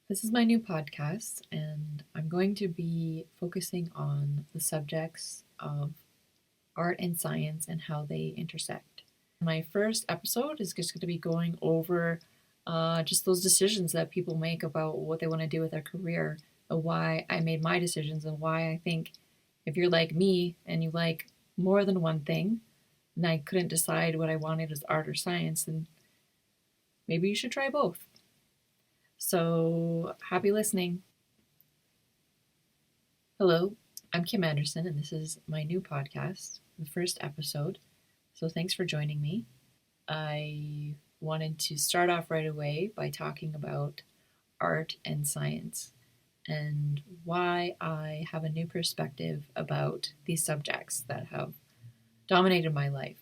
This is my new podcast, and I'm going to be focusing on the subjects of art and science and how they intersect. My first episode is just going to be going over just those decisions that people make about what they want to do with their career, why I made my decisions, and why I think if you're like me and you like more than one thing, and I couldn't decide what I wanted as art or science, then maybe you should try both. So, happy listening. Hello, I'm Kim Anderson, and this is my new podcast, the first episode. So, thanks for joining me. I wanted to start off right away by talking about art and science and why I have a new perspective about these subjects that have dominated my life.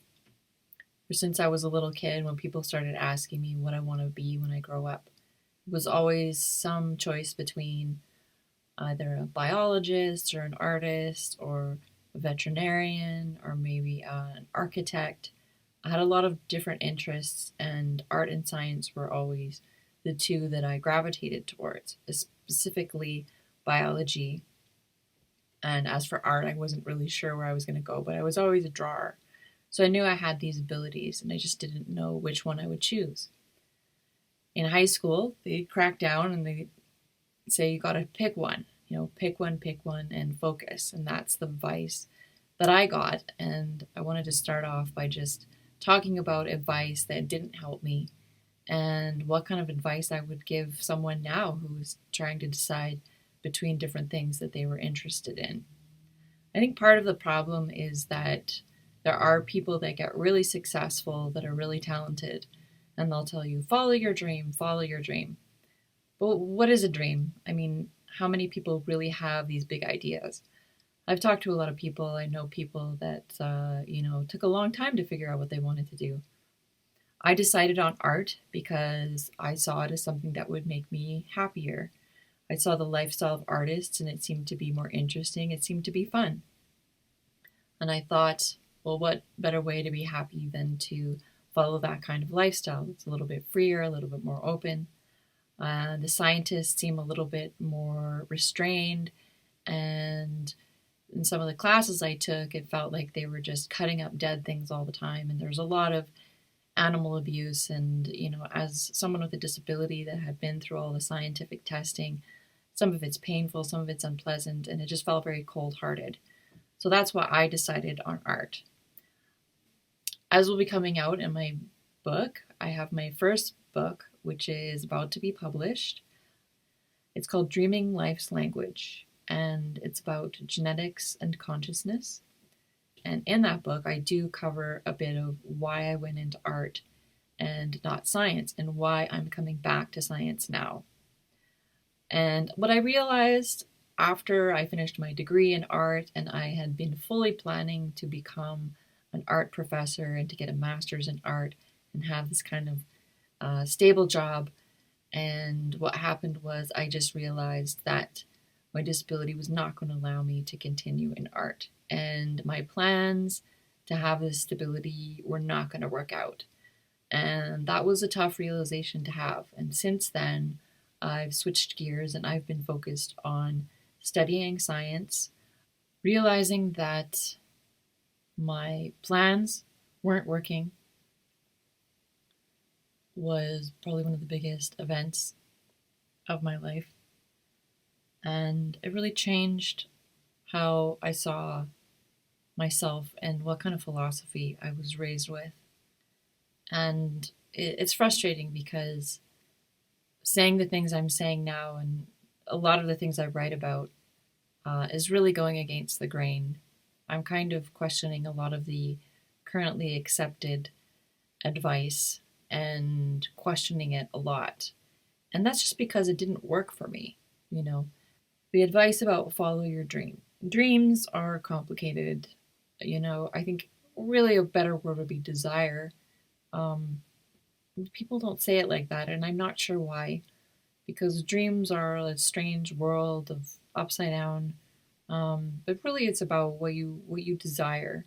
Since I was a little kid, when people started asking me what I want to be when I grow up, it was always some choice between either a biologist or an artist or a veterinarian or maybe an architect. I had a lot of different interests, and art and science were always the two that I gravitated towards, specifically biology. And as for art, I wasn't really sure where I was going to go, but I was always a drawer. So I knew I had these abilities, and I just didn't know which one I would choose. In high school, they crack down and they say you got to pick one. Pick one, and focus. And that's the advice that I got. And I wanted to start off by just talking about advice that didn't help me and what kind of advice I would give someone now who's trying to decide between different things that they were interested in. I think part of the problem is that there are people that get really successful, that are really talented, and they'll tell you, follow your dream, follow your dream. But what is a dream? I mean, how many people really have these big ideas? I've talked to a lot of people. I know people that, took a long time to figure out what they wanted to do. I decided on art because I saw it as something that would make me happier. I saw the lifestyle of artists and it seemed to be more interesting. It seemed to be fun. And I thought, well, what better way to be happy than to follow that kind of lifestyle? It's a little bit freer, a little bit more open. The scientists seem a little bit more restrained, and in some of the classes I took, it felt like they were just cutting up dead things all the time, and there's a lot of animal abuse. And as someone with a disability that had been through all the scientific testing, some of it's painful, some of it's unpleasant, and it just felt very cold-hearted. So that's why I decided on art. As will be coming out in my book, I have my first book, which is about to be published. It's called Dreaming Life's Language, and it's about genetics and consciousness. And in that book, I do cover a bit of why I went into art and not science, and why I'm coming back to science now. And what I realized after I finished my degree in art and I had been fully planning to become an art professor and to get a master's in art and have this kind of stable job. And what happened was I just realized that my disability was not going to allow me to continue in art. And my plans to have this stability were not going to work out. And that was a tough realization to have. And since then, I've switched gears and I've been focused on studying science, realizing that my plans weren't working was probably one of the biggest events of my life. And it really changed how I saw myself and what kind of philosophy I was raised with. And it's frustrating because saying the things I'm saying now and a lot of the things I write about is really going against the grain. I'm kind of questioning a lot of the currently accepted advice and questioning it a lot. And that's just because it didn't work for me, you know. The advice about follow your dream. Dreams are complicated. I think really a better word would be desire. Um, People don't say it like that, and I'm not sure why, because dreams are a strange world of upside down. But really, it's about what you desire.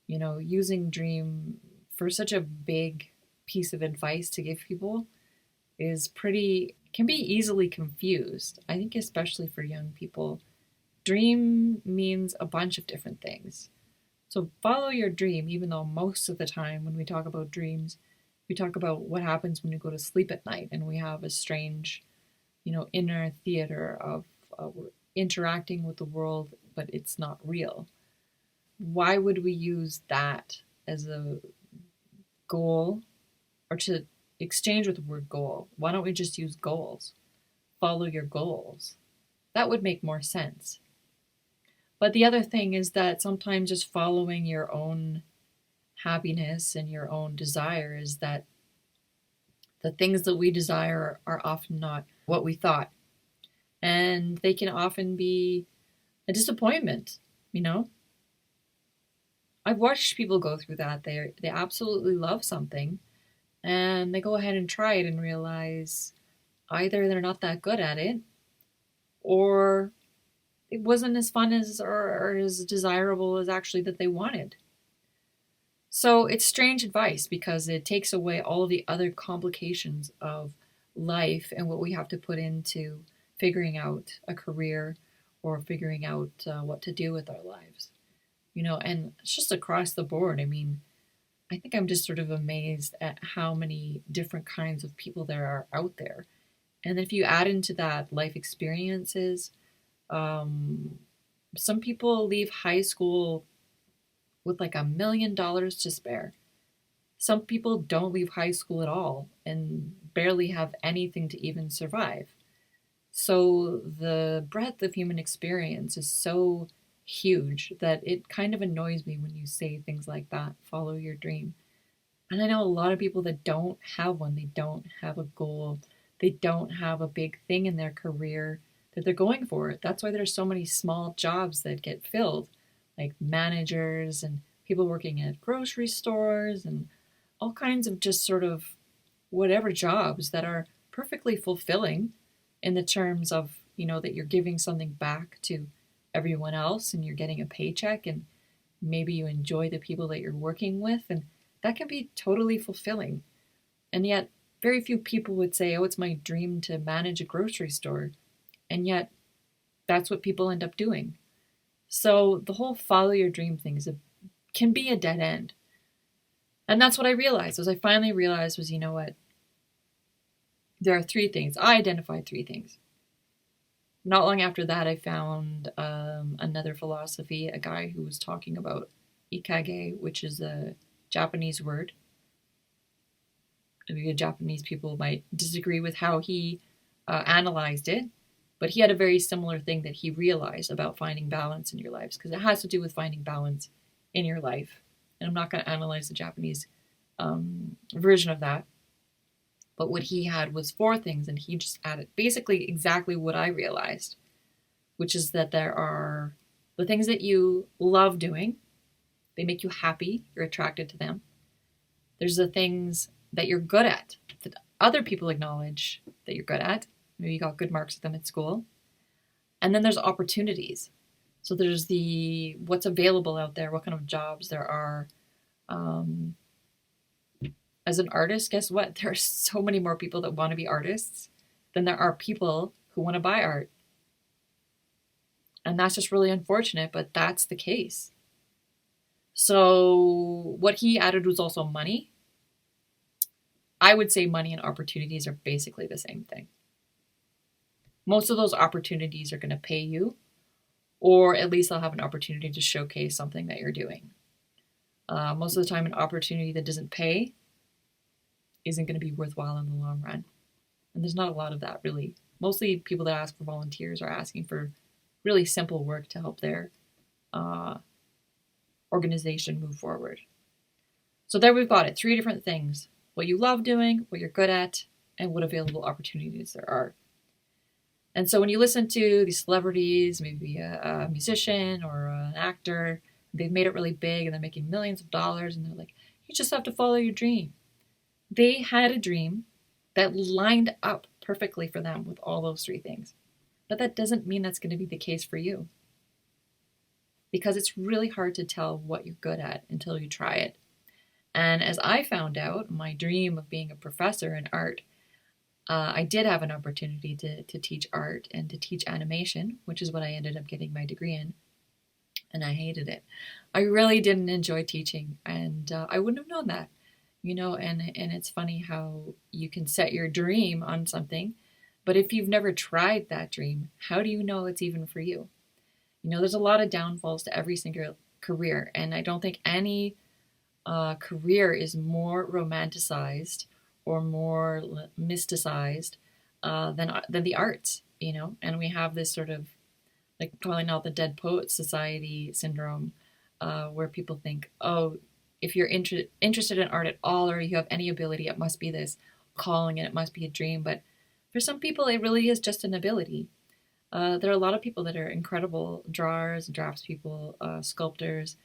Using dream for such a big piece of advice to give people is pretty can be easily confused. I think especially for young people, dream means a bunch of different things. So follow your dream, even though most of the time when we talk about dreams, we talk about what happens when you go to sleep at night and we have a strange, inner theater of interacting with the world, but it's not real. Why would we use that as a goal, or to exchange with the word goal? Why don't we just use goals? Follow your goals. That would make more sense. But the other thing is that sometimes just following your own happiness and your own desire is that the things that we desire are often not what we thought. And they can often be a disappointment, I've watched people go through that. They absolutely love something and they go ahead and try it and realize either they're not that good at it, or it wasn't as fun as or as desirable as actually that they wanted. So it's strange advice because it takes away all the other complications of life and what we have to put into figuring out a career or figuring out what to do with our lives. And it's just across the board. I mean, I think I'm just sort of amazed at how many different kinds of people there are out there. And if you add into that life experiences, some people leave high school with like $1 million to spare. Some people don't leave high school at all and barely have anything to even survive. So the breadth of human experience is so huge that it kind of annoys me when you say things like that, follow your dream. And I know a lot of people that don't have one, they don't have a goal, they don't have a big thing in their career that they're going for. That's why there's so many small jobs that get filled, like managers and people working at grocery stores and all kinds of just sort of whatever jobs that are perfectly fulfilling in the terms of, that you're giving something back to everyone else and you're getting a paycheck and maybe you enjoy the people that you're working with, and that can be totally fulfilling. And yet very few people would say, oh, it's my dream to manage a grocery store. And yet that's what people end up doing. So the whole follow your dream thing can be a dead end. And that's what I realized. I finally realized was, what? There are three things. I identified three things. Not long after that, I found another philosophy, a guy who was talking about ikigai, which is a Japanese word. Maybe Japanese people might disagree with how he analyzed it, but he had a very similar thing that he realized about finding balance in your lives, because it has to do with finding balance in your life. And I'm not going to analyze the Japanese version of that. But what he had was 4 things, and he just added basically exactly what I realized, which is that there are the things that you love doing. They make you happy. You're attracted to them. There's the things that you're good at, that other people acknowledge that you're good at. Maybe you got good marks at them at school. And then there's opportunities. So there's what's available out there, what kind of jobs there are. As an artist, guess what? There are so many more people that want to be artists than there are people who want to buy art. And that's just really unfortunate, but that's the case. So what he added was also money. I would say money and opportunities are basically the same thing. Most of those opportunities are going to pay you, or at least they'll have an opportunity to showcase something that you're doing. Most of the time, an opportunity that doesn't pay isn't going to be worthwhile in the long run. And there's not a lot of that, really. Mostly people that ask for volunteers are asking for really simple work to help their organization move forward. So there we've got it. 3 different things. What you love doing, what you're good at, and what available opportunities there are. And so when you listen to these celebrities, maybe a musician or an actor, they've made it really big and they're making millions of dollars, and they're like, you just have to follow your dream. They had a dream that lined up perfectly for them with all those 3 things. But that doesn't mean that's going to be the case for you. Because it's really hard to tell what you're good at until you try it. And as I found out, my dream of being a professor in art, I did have an opportunity to teach art and to teach animation, which is what I ended up getting my degree in, and I hated it. I really didn't enjoy teaching, and I wouldn't have known that, and it's funny how you can set your dream on something, but if you've never tried that dream, how do you know it's even for you? There's a lot of downfalls to every single career, and I don't think any career is more romanticized or more mysticized than the arts, And we have this sort of like calling out the dead poet society syndrome, where people think, oh, if you're interested in art at all, or you have any ability, it must be this calling and it must be a dream. But for some people, it really is just an ability. There are a lot of people that are incredible drawers, draftspeople, sculptors,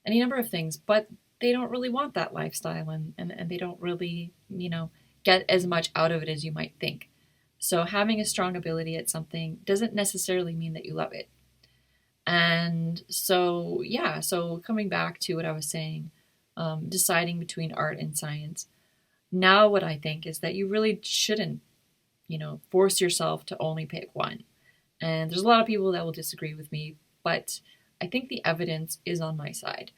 any number of things, but they don't really want that lifestyle, and they don't really, get as much out of it as you might think. So having a strong ability at something doesn't necessarily mean that you love it. And so, yeah, so coming back to what I was saying, deciding between art and science, now what I think is that you really shouldn't, force yourself to only pick one. And there's a lot of people that will disagree with me, but I think the evidence is on my side.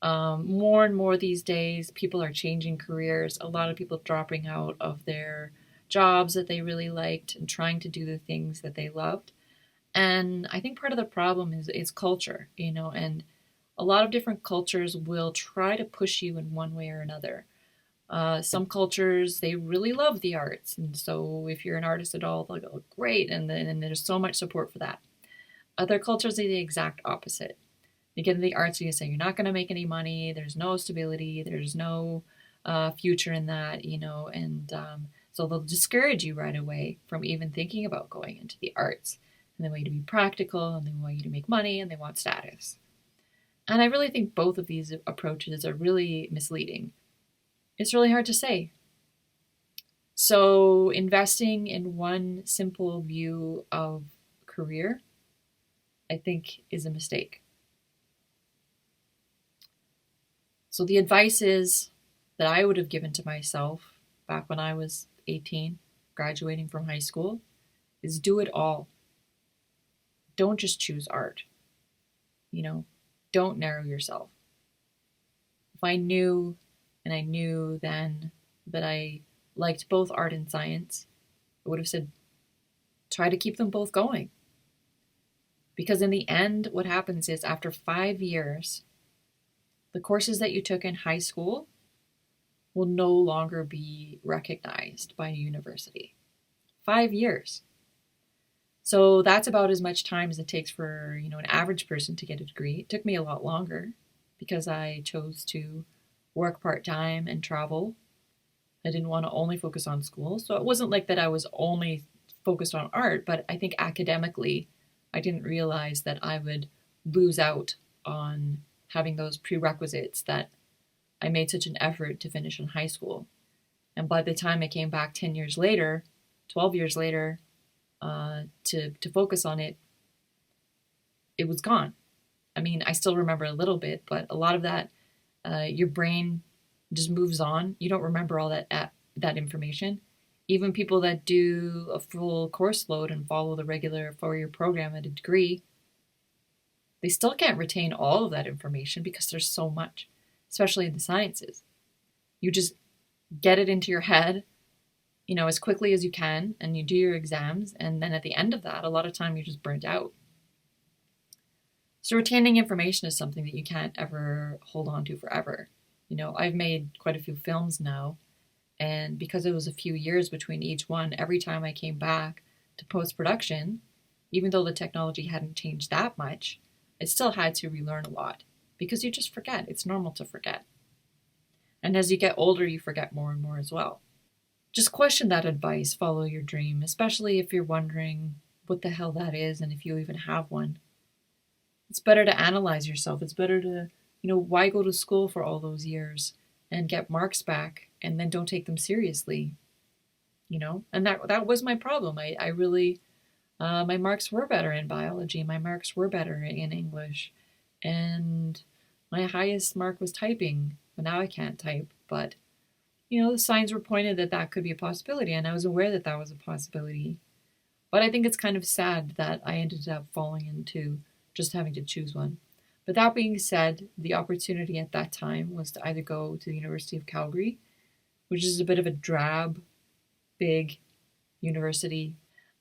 More and more these days, people are changing careers. A lot of people dropping out of their jobs that they really liked and trying to do the things that they loved. And I think part of the problem is culture, and a lot of different cultures will try to push you in one way or another. Some cultures, they really love the arts, and so if you're an artist at all, they'll go, great, and there's so much support for that. Other cultures are the exact opposite. You get into the arts, you say you're not going to make any money, there's no stability, there's no future in that, and so they'll discourage you right away from even thinking about going into the arts. And they want you to be practical, and they want you to make money, and they want status. And I really think both of these approaches are really misleading. It's really hard to say. So investing in one simple view of career, I think, is a mistake. So the advice is that I would have given to myself back when I was 18, graduating from high school, is do it all. Don't just choose art. Don't narrow yourself. If I knew then that I liked both art and science, I would have said, try to keep them both going. Because in the end, what happens is after 5 years, the courses that you took in high school will no longer be recognized by a university. 5 years. So that's about as much time as it takes for, an average person to get a degree. It took me a lot longer because I chose to work part-time and travel. I didn't want to only focus on school. So it wasn't like that I was only focused on art, but I think academically, I didn't realize that I would lose out on having those prerequisites that I made such an effort to finish in high school. And by the time I came back 10 years later, 12 years later, to focus on it, it was gone. I mean, I still remember a little bit, but a lot of that, your brain just moves on. You don't remember all that information. Even people that do a full course load and follow the regular 4-year program at a degree, they still can't retain all of that information because there's so much, especially in the sciences. You just get it into your head, as quickly as you can, and you do your exams, and then at the end of that, a lot of time you're just burnt out. So retaining information is something that you can't ever hold on to forever. I've made quite a few films now, and because it was a few years between each one, every time I came back to post-production, even though the technology hadn't changed that much, I still had to relearn a lot because you just forget. It's normal to forget. And as you get older, you forget more and more as well. Just question that advice, follow your dream, especially if you're wondering what the hell that is and if you even have one. It's better to analyze yourself. It's better to, why go to school for all those years and get marks back and then don't take them seriously, And that was my problem. I really, my marks were better in biology. My marks were better in English. And my highest mark was typing. But now I can't type. But the signs were pointed that that could be a possibility, and I was aware that that was a possibility. But I think it's kind of sad that I ended up falling into just having to choose one. But that being said, the opportunity at that time was to either go to the University of Calgary, which is a bit of a drab, big university,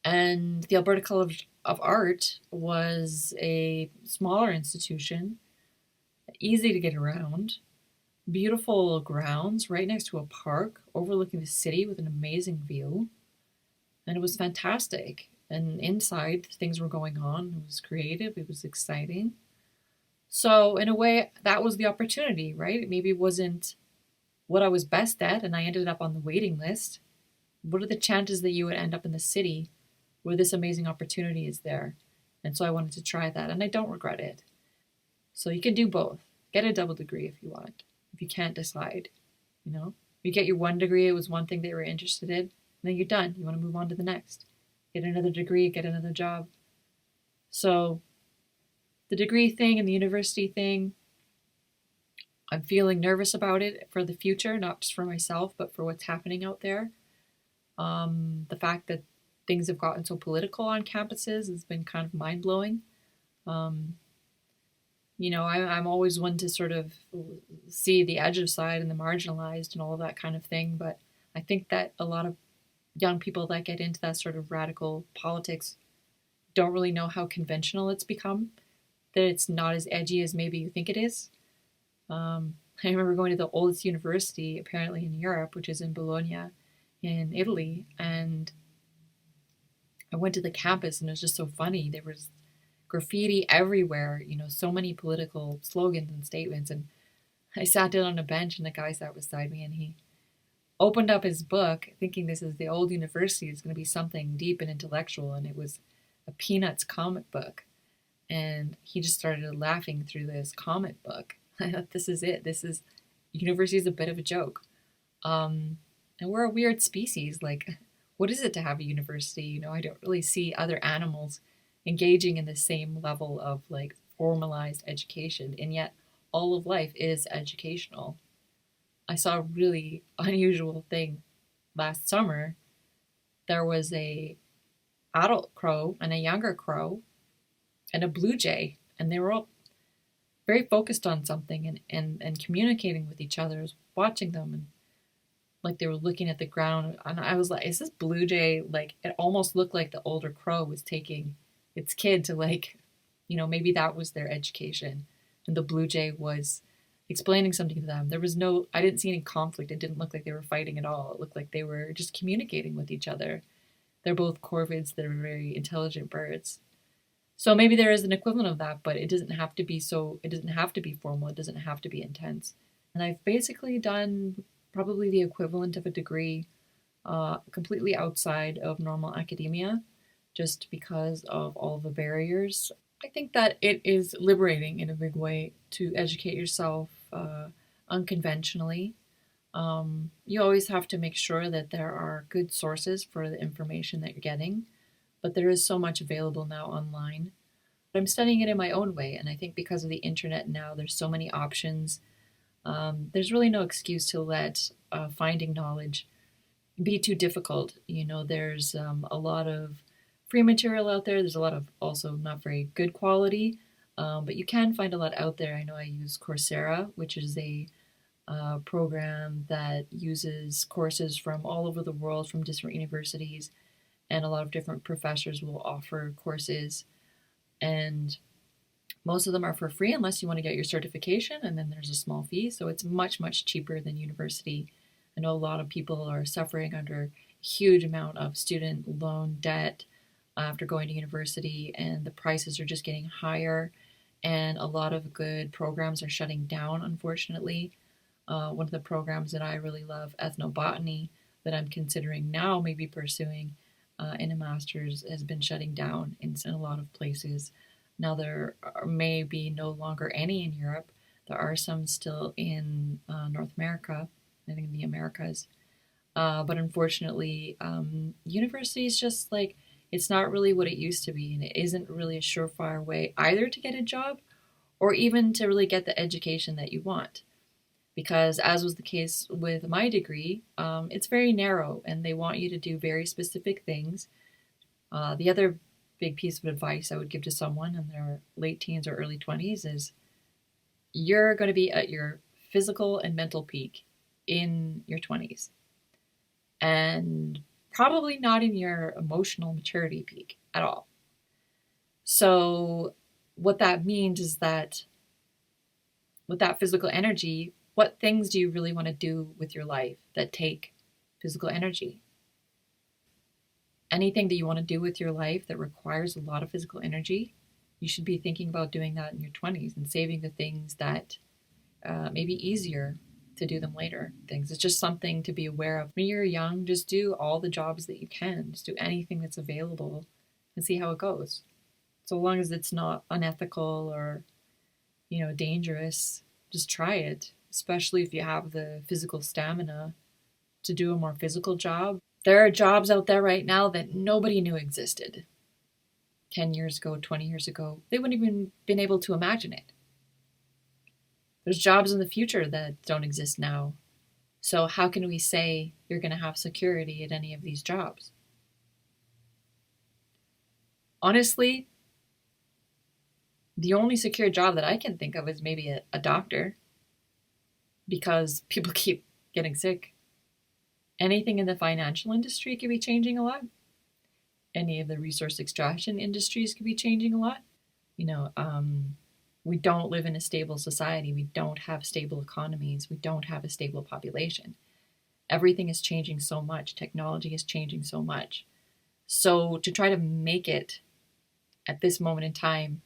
and the Alberta College of Art was a smaller institution, easy to get around, beautiful grounds right next to a park overlooking the city with an amazing view. And it was fantastic. And inside, things were going on. It was creative, it was exciting. So, in a way, that was the opportunity, right? Maybe it wasn't what I was best at, and I ended up on the waiting list. What are the chances that you would end up in the city where this amazing opportunity is there? And so I wanted to try that, and I don't regret it. So you can do both. Get a double degree if you want. If you can't decide, you get your one degree, it was one thing that you were interested in, and then you're done. You want to move on to the next. Get another degree, get another job. So the degree thing and the university thing, I'm feeling nervous about it for the future, not just for myself, but for what's happening out there. The fact that things have gotten so political on campuses has been kind of mind blowing. I'm always one to sort of see the edge of side and the marginalized and all of that kind of thing. But I think that a lot of young people that get into that sort of radical politics don't really know how conventional it's become, that it's not as edgy as maybe you think it is. I remember going to the oldest university apparently in Europe, which is in Bologna in Italy, and I went to the campus and it was just so funny. There was graffiti everywhere, so many political slogans and statements. And I sat down on a bench and the guy sat beside me and he opened up his book thinking this is the old university, it's going to be something deep and intellectual. And it was a Peanuts comic book. And he just started laughing through this comic book. I thought, this is it. University is a bit of a joke. And we're a weird species. Like, what is it to have a university? I don't really see other animals engaging in the same level of like formalized education, and yet all of life is educational. I saw a really unusual thing last summer. There was a adult crow and a younger crow and a blue jay, and they were all very focused on something and communicating with each other. I was watching them and like they were looking at the ground, and I was like, is this blue jay, like it almost looked like the older crow was taking its kid to like, maybe that was their education, and the blue jay was explaining something to them. I didn't see any conflict. It didn't look like they were fighting at all. It looked like they were just communicating with each other. They're both corvids. They're very intelligent birds. So maybe there is an equivalent of that, but it doesn't have to be it doesn't have to be formal. It doesn't have to be intense. And I've basically done probably the equivalent of a degree completely outside of normal academia, just because of all the barriers. I think that it is liberating in a big way to educate yourself unconventionally. You always have to make sure that there are good sources for the information that you're getting, but there is so much available now online. But I'm studying it in my own way, and I think because of the internet now, there's so many options. There's really no excuse to let finding knowledge be too difficult. There's a lot of free material out there. There's a lot of also not very good quality, but you can find a lot out there. I know I use Coursera, which is a program that uses courses from all over the world from different universities, and a lot of different professors will offer courses, and most of them are for free unless you want to get your certification, and then there's a small fee, so it's much, much cheaper than university. I know a lot of people are suffering under a huge amount of student loan debt after going to university, and the prices are just getting higher, and a lot of good programs are shutting down, unfortunately. One of the programs that I really love, ethnobotany, that I'm considering now maybe pursuing in a master's, has been shutting down in a lot of places. Now there may be no longer any in Europe. There are some still in North America, I think in the Americas. But unfortunately, university is just like, it's not really what it used to be, and it isn't really a surefire way either to get a job or even to really get the education that you want. Because as was the case with my degree, it's very narrow and they want you to do very specific things. The other big piece of advice I would give to someone in their late teens or early 20s is you're going to be at your physical and mental peak in your 20s and probably not in your emotional maturity peak at all. So what that means is that with that physical energy, what things do you really want to do with your life that take physical energy? Anything that you want to do with your life that requires a lot of physical energy, you should be thinking about doing that in your 20s and saving the things that may be easier to do them later. Things. It's just something to be aware of. When you're young, just do all the jobs that you can. Just do anything that's available and see how it goes. So long as it's not unethical or, dangerous, just try it, especially if you have the physical stamina to do a more physical job. There are jobs out there right now that nobody knew existed. 10 years ago, 20 years ago, they wouldn't even been able to imagine it. There's jobs in the future that don't exist now. So how can we say you're going to have security at any of these jobs? Honestly, the only secure job that I can think of is maybe a doctor, because people keep getting sick. Anything in the financial industry could be changing a lot. Any of the resource extraction industries could be changing a lot. We don't live in a stable society. We don't have stable economies. We don't have a stable population. Everything is changing so much. Technology is changing so much. So to try to make it at this moment in time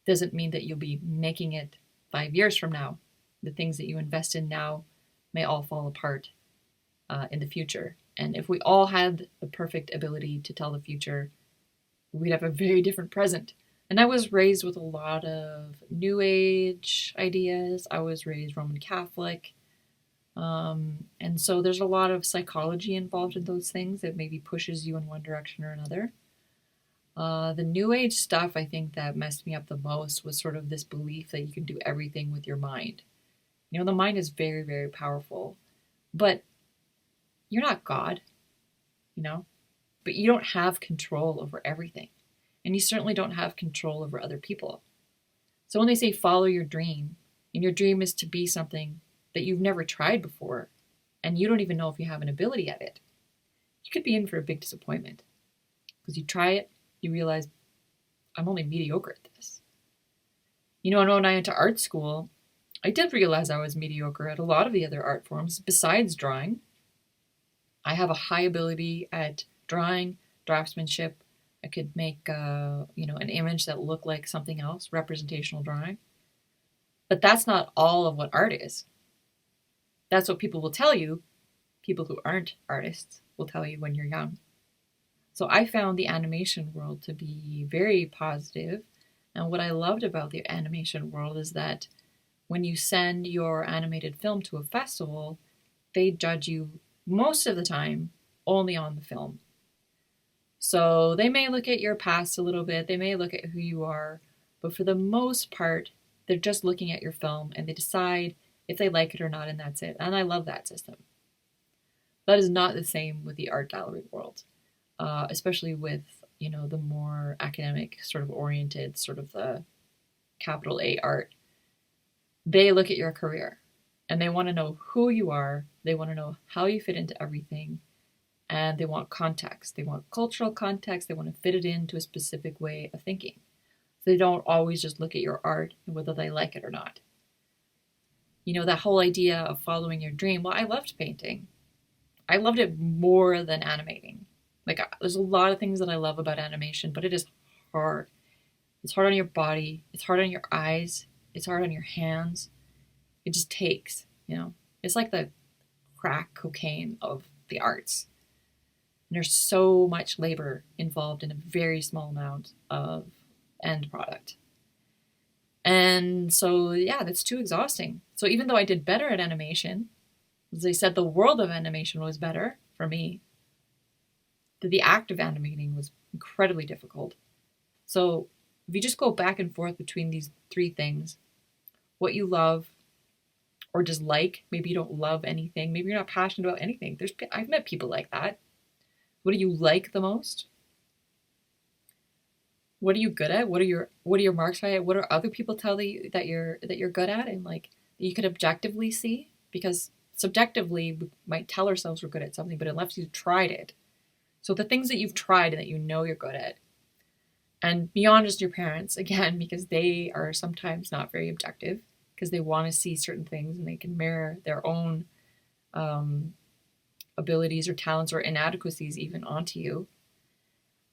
doesn't mean that you'll be making it 5 years from now. The things that you invest in now may all fall apart in the future. And if we all had the perfect ability to tell the future, we'd have a very different present. And I was raised with a lot of New Age ideas. I was raised Roman Catholic. And so there's a lot of psychology involved in those things that maybe pushes you in one direction or another. The New Age stuff, I think, that messed me up the most was sort of this belief that you can do everything with your mind. The mind is very, very powerful. But you're not God, but you don't have control over everything. And you certainly don't have control over other people. So when they say follow your dream, and your dream is to be something that you've never tried before, and you don't even know if you have an ability at it, you could be in for a big disappointment. Because you try it, you realize, I'm only mediocre at this. And when I went to art school, I did realize I was mediocre at a lot of the other art forms besides drawing. I have a high ability at drawing, draftsmanship. I could make, an image that looked like something else, representational drawing. But that's not all of what art is. That's what people will tell you. People who aren't artists will tell you when you're young. So I found the animation world to be very positive. And what I loved about the animation world is that when you send your animated film to a festival, they judge you most of the time only on the film. So they may look at your past a little bit, they may look at who you are, but for the most part, they're just looking at your film and they decide if they like it or not, and that's it. And I love that system. That is not the same with the art gallery world, especially with, the more academic sort of oriented, sort of the capital A art. They look at your career and they want to know who you are. They want to know how you fit into everything. And they want context. They want cultural context. They want to fit it into a specific way of thinking. So they don't always just look at your art and whether they like it or not. That whole idea of following your dream. Well, I loved painting. I loved it more than animating. There's a lot of things that I love about animation, but it is hard. It's hard on your body. It's hard on your eyes. It's hard on your hands. It just takes, It's like the crack cocaine of the arts. And there's so much labor involved in a very small amount of end product. And so, yeah, that's too exhausting. So even though I did better at animation, as I said, the world of animation was better for me. The act of animating was incredibly difficult. So if you just go back and forth between these three things, what you love or just like. Maybe you don't love anything. Maybe you're not passionate about anything. I've met people like that. What do you like the most? What are you good at? What are your marks at? What are other people tell you that you're good at, and like that you could objectively see? Because subjectively we might tell ourselves we're good at something, but unless you've tried it. So the things that you've tried and that you know you're good at, and beyond just your parents, again, because they are sometimes not very objective, because they want to see certain things and they can mirror their own um, abilities or talents or inadequacies even onto you.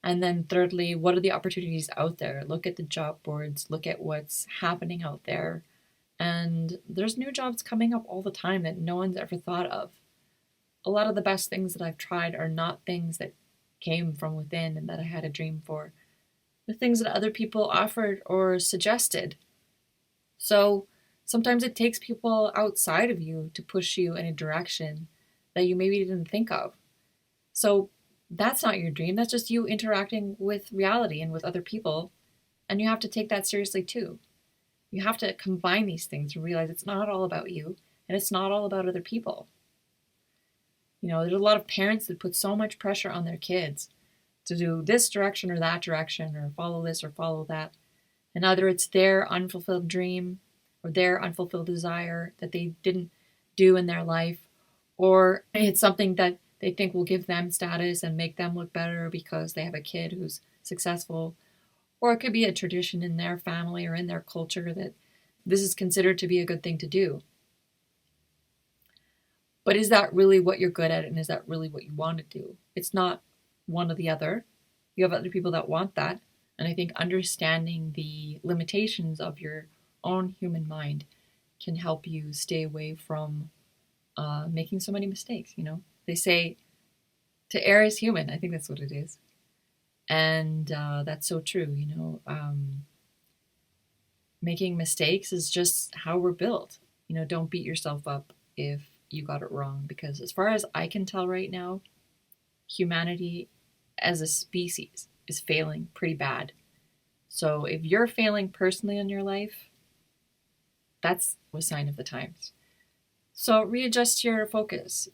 And then thirdly, what are the opportunities out there? Look at the job boards, look at what's happening out there. And there's new jobs coming up all the time that no one's ever thought of. A lot of the best things that I've tried are not things that came from within and that I had a dream for. The things that other people offered or suggested. So sometimes it takes people outside of you to push you in a direction that you maybe didn't think of. So that's not your dream. That's just you interacting with reality and with other people. And you have to take that seriously too. You have to combine these things and realize it's not all about you and it's not all about other people. There's a lot of parents that put so much pressure on their kids to do this direction or that direction or follow this or follow that. And either it's their unfulfilled dream or their unfulfilled desire that they didn't do in their life, or it's something that they think will give them status and make them look better because they have a kid who's successful. Or it could be a tradition in their family or in their culture that this is considered to be a good thing to do. But is that really what you're good at, and is that really what you want to do? It's not one or the other. You have other people that want that. And I think understanding the limitations of your own human mind can help you stay away from making so many mistakes. They say to err is human. I think that's what it is. And that's so true. Making mistakes is just how we're built. Don't beat yourself up if you got it wrong, because as far as I can tell right now, humanity as a species is failing pretty bad. So if you're failing personally in your life, that's a sign of the times. So readjust your focus.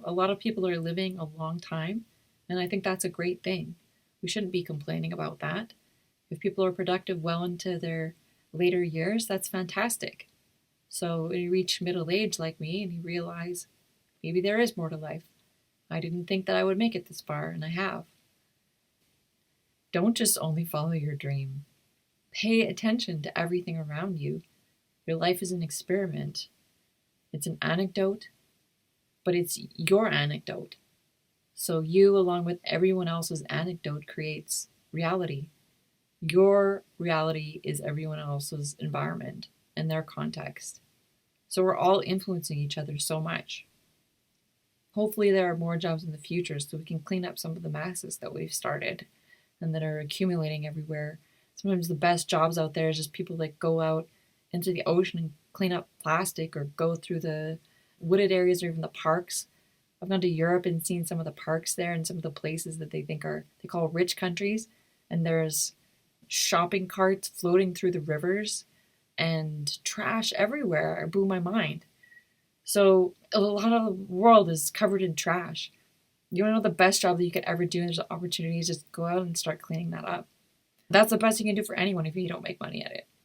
A lot of people are living a long time, and I think that's a great thing. We shouldn't be complaining about that. If people are productive well into their later years, that's fantastic. So when you reach middle age like me and you realize maybe there is more to life. I didn't think that I would make it this far, and I have. Don't just only follow your dream. Pay attention to everything around you. Your life is an experiment. It's an anecdote, but it's your anecdote. So you, along with everyone else's anecdote, creates reality. Your reality is everyone else's environment and their context. So we're all influencing each other so much. Hopefully there are more jobs in the future so we can clean up some of the masses that we've started and that are accumulating everywhere. Sometimes the best jobs out there is just people that go out into the ocean and clean up plastic, or go through the wooded areas or even the parks. I've gone to Europe and seen some of the parks there and some of the places that they call rich countries. And there's shopping carts floating through the rivers and trash everywhere. It blew my mind. So a lot of the world is covered in trash. You want to know the best job that you could ever do, and there's opportunities, just go out and start cleaning that up. That's the best you can do for anyone if you don't make money at it.